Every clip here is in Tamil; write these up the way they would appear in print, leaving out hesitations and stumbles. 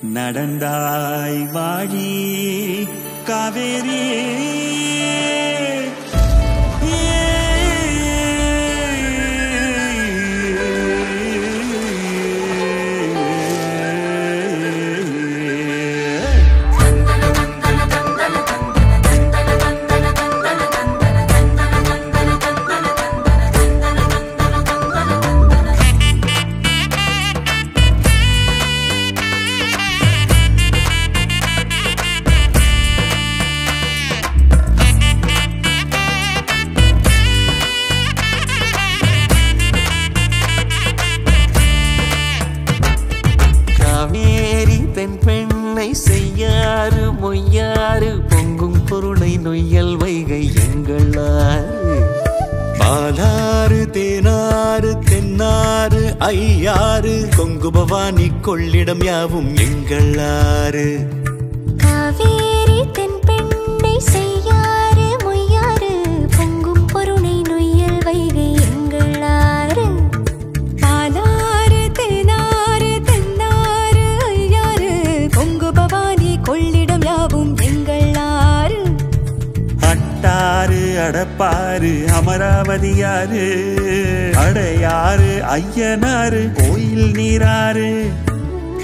நடந்தாய் வாழி காவேரி செய்யாறு மொய்யாறு பொங்கும் பொருளை நொய்யல் வைகை எங்களாறு பாலாறு தேனாறு தென்னாறு ஐயாறு கொங்கு பவானி கொள்ளிடம் யாவும் எங்களாறு காவேரி தென்பெண்ணை செய்யாறு மொய்யாறு பொங்கும் பொருளை நொய்யல் வைகை எங்களாறு பாலாறு தேனாறு தென்னாறு ஐயாறு கொங்கு பவானி கொள்ளிடம் யாவும் எங்களாறு அட்டாறு அடப்பாறு அமராவதியாறு அடையாறு ஐயனாறு கோயில் நீராறு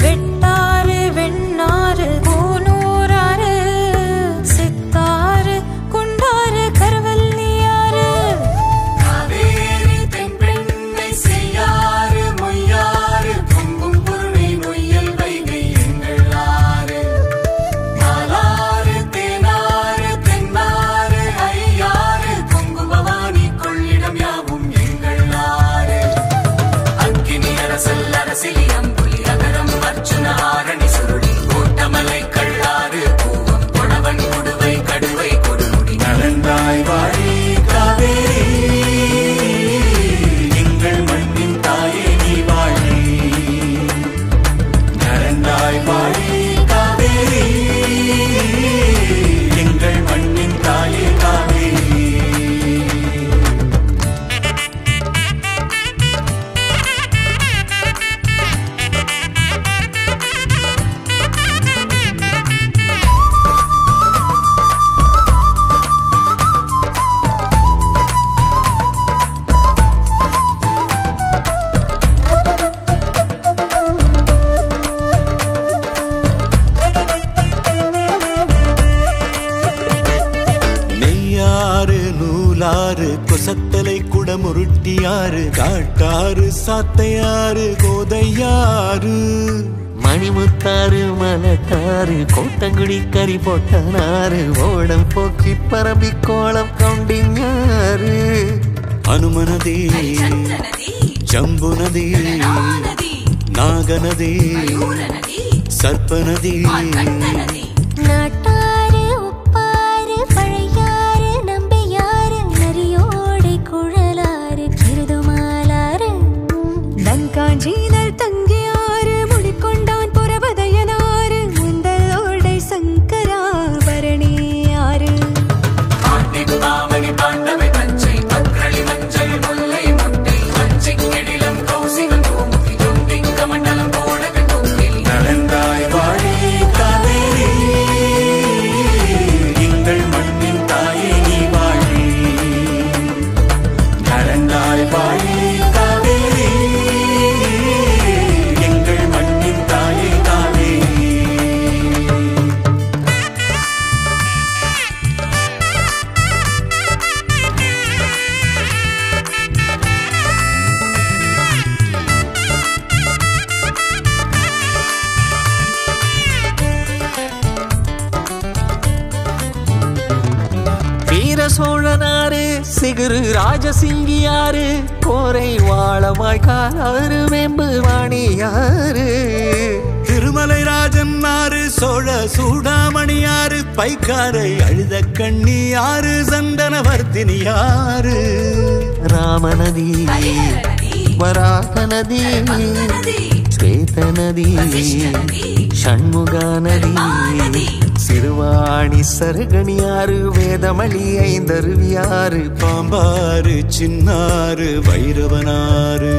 வெட்டாறு வெண்ணாறு பூனூராறு சித்தாறு குண்டாறு கருவல்லியாறு காவேரி தென்பெண்ணை செய்யாறு மொய்யாறு பொங்கும் பொருளை நொய்யல் வைகை எங்களாறு பாலாறு தேனாறு தென்னாறு ஐயாறு கொங்கு பவானி கொள்ளிடம் யாவும் எங்களாறு அக்கினி அரசல் அரசிலி அம்புலி அகரம் அர்ச்சுன ஆரணி சுருளி கோட்டமலை கள்ளாறு பூவம் கொடவன் குடுவை கடுவை கொடுமுடி நடந்தாய் வாழி காவேரி எங்கள் மண்ணின் தாயே நீ வாழி நடந்தாய் வாழி காவேரி எங்கள் மண்ணின் தாயே காவேரி நெய்யாறு நூலாறு கொசத்தலை குடமுருட்டியாறு காட்டாறு சாத்தையாறு கோதையாறு மணிமுத்தாறு மலட்டாறு கோட்டங்குடி கறி போட்டனாறு ஓடம் போக்கி பரம்பி கோலம் கவுண்டிங்காறு அனுமனதி ஜம்புநதி நாகநதி சர்ப்பநதி நாட்டாறு உப்பாறு பழையாறு நம்பியாறு நரியோடை குழலாறு கிருதுமாலாறு நங்காஞ்சீனல் தங்கியாறு முடிக்கொண்டான் புறவதையனாறு முந்தலோடை சங்கரா பரணியாறு பாமணி பாண்டவை பச்சை பக்ரளி மஞ்சள் முல்லை முட்டை மஞ்சை கெடிலம் கௌசிகம் கோமுகி துண்டிங்க மண்டலம் கோடகன் கொங்கிலி நடந்தாய் வாழி காவேரி எங்கள் மண்ணின் தாயே நீ வாழி நடந்தாய் வாழி காவேரி எங்கள் மண்ணின் தாயே காவேரி வீர சோழனாறு சிகுரு ராஜசிங்கியாறு கோரை வாழமாய் காலாறு வேம்பு வாணியாறு திருமலை ராஜன் ஆறு சோழ சூடாமணியாறு பைக்காரை அழுத கண்ணியாறு சந்தனவர்த்தினியாறு ராமநதி வராக நதி ஸ்வேத நதி ஷண்முகா நதி சிறுவாணி சருகணியாறு வேதமளி ஐந்தருவியாறு பாம்பாறு சின்னாறு வைரவனாறு